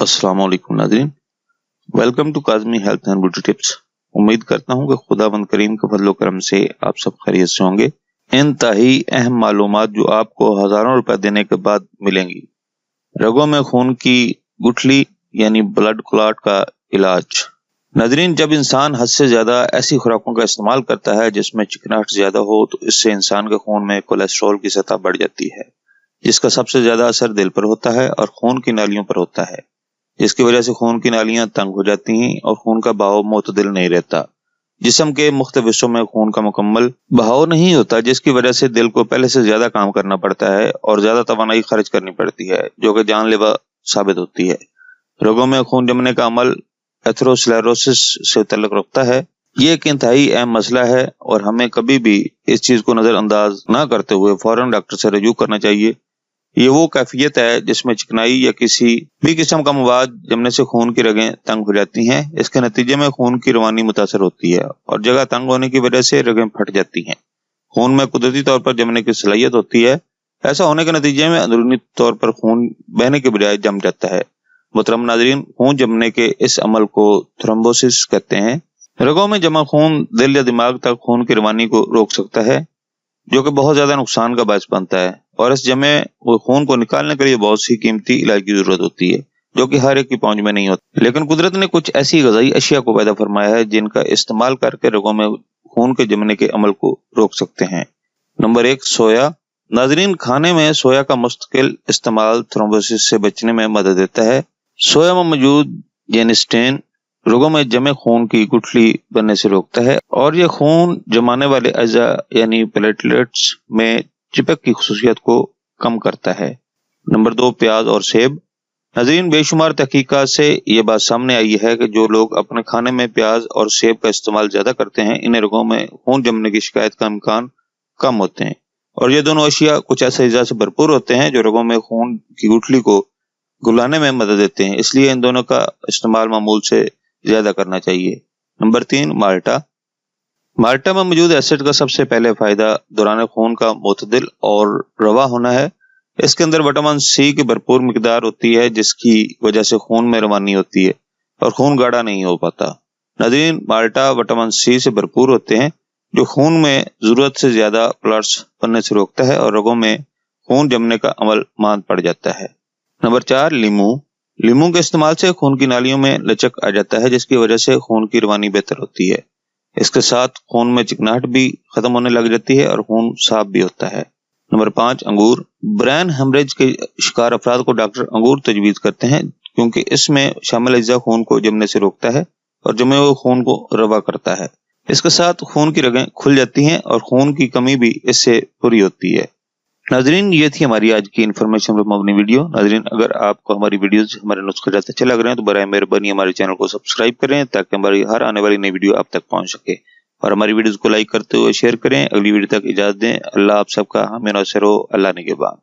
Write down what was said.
अस्सलाम वालेकुम नाज़रीन, welcome to Kazmi health and beauty tips. उम्मीद करता हूँ कि खुदावंद करीम के फजल करम से आप सब खैरियत से होंगे। इंतहाई अहम मालूमात जो आपको हजारों रुपए देने के बाद मिलेंगी। रगों में खून की गुठली यानी ब्लड क्लॉट का इलाज। नाज़रीन, जब इंसान हद से ज्यादा ऐसी खुराकों का इस्तेमाल करता है जिसमें चिकनाहट ज्यादा हो तो इससे इंसान के खून में कोलेस्ट्रॉल की सतह बढ़ जाती है, जिसका सबसे ज्यादा असर दिल पर होता है और खून की नालियों पर होता है, जिसकी वजह से खून की नालियां तंग हो जाती हैं और खून का बहाव मुतदिल नहीं रहता। जिस्म के मुख्तलिफ हिस्सों में खून का मुकम्मल बहाव नहीं होता, जिसकी वजह से दिल को पहले से ज्यादा काम करना पड़ता है और ज्यादा तवानाई खर्च करनी पड़ती है, जो कि जानलेवा साबित होती है। रगों में खून जमने का अमल एथेरोस्क्लेरोसिस से ताल्लुक रखता है। ये एक इंतहाई अहम मसला है और हमें कभी भी इस चीज को नजरअंदाज न करते हुए फौरन डॉक्टर से रजू करना चाहिए। ये वो कैफियत है जिसमें चिकनाई या किसी भी किस्म का मवाद जमने से खून की रगें तंग हो जाती हैं। इसके नतीजे में खून की रवानी मुतासर होती है और जगह तंग होने की वजह से रगें फट जाती हैं। खून में कुदरती तौर पर जमने की सलाहियत होती है। ऐसा होने के नतीजे में अंदरूनी तौर पर खून बहने के बजाय जम जाता है। मोहतरम नाज़रीन, खून जमने के इस अमल को थ्रोम्बोसिस कहते हैं। रगों में जमा खून दिल या दिमाग तक खून की रवानी को रोक सकता है, जो कि बहुत ज्यादा नुकसान का बायस बनता है। और इस जमे वो खून को निकालने के लिए बहुत सी कीमती इलाज की जरूरत होती है, जो कि हर एक की पहुंच में नहीं होती। लेकिन कुदरत ने कुछ ऐसी ग़िज़ाई अशिया को पैदा फरमाया है जिनका इस्तेमाल करके रगों में खून के जमने के अमल को रोक सकते हैं। नंबर 1, सोया। नाज़रीन, खाने में सोया का मुस्तकिल इस्तेमाल थ्रोम्बोसिस से बचने में मदद देता है। सोया में मौजूद जेनिस्टेन रगों में जमे खून की गुठली बनने से रोकता है और यह खून जमाने वाले अज़ा यानी प्लेटलेट्स में चिपक की खुसूसियत को कम करता है। नंबर 2, प्याज और सेब। नाज़रीन, बेशुमार तहकीकात से यह बात सामने आई है कि जो लोग अपने खाने में प्याज और सेब का इस्तेमाल ज्यादा करते हैं, इन्हें रगों में खून जमने की शिकायत का इम्कान कम होते हैं। और ये दोनों अशिया कुछ ऐसे अज़ा से भरपूर होते हैं जो रगों में खून की गुठली को घुलाने में मदद देते हैं, इसलिए इन दोनों का इस्तेमाल मामूल से ज्यादा करना चाहिए। नंबर 3, माल्टा। माल्टा में मौजूद एसिड का सबसे पहले फायदा दौरान खून का मुतदिल और रवा होना है। इसके अंदर विटामिन सी की भरपूर मिकदार होती है, जिसकी वजह से खून में रवानी होती है और खून गाढ़ा नहीं हो पाता। नाज़रीन, माल्टा विटामिन सी से भरपूर होते हैं, जो खून में जरूरत से ज्यादा प्लॉट्स बनने से रोकता है और रगों में खून जमने का अमल मांद पड़ जाता है। नंबर 4, लीमू। लीमू के इस्तेमाल से खून की नालियों में लचक आ जाता है, जिसकी वजह से खून की रवानी बेहतर होती है। इसके साथ खून में चिकनाहट भी खत्म होने लग जाती है और खून साफ भी होता है। नंबर 5, अंगूर। ब्रेन हेमरेज के शिकार अफराद को डॉक्टर अंगूर तजवीज करते हैं, क्योंकि इसमें शामिल अज्जा खून को जमने से रोकता है और जमे हुए खून को रवा करता है। इसके साथ खून की रगें खुल जाती हैं और खून की कमी भी इससे पूरी होती है। नाज़रीन, ये थी हमारी आज की इन्फॉर्मेशन पर मबनी वीडियो। नाज़रीन, अगर आपको हमारी वीडियोस हमारे नुस्खे जाते अच्छे लग रहे हैं तो बराए मेहरबानी हमारे चैनल को सब्सक्राइब करें, ताकि हमारी हर आने वाली नई वीडियो आप तक पहुंच सके। और हमारी वीडियोस को लाइक करते हुए शेयर करें। अगली वीडियो तक इजाजत दें। अल्लाह आप सबका हमें नौसर हो। अल्लाह निगहबान।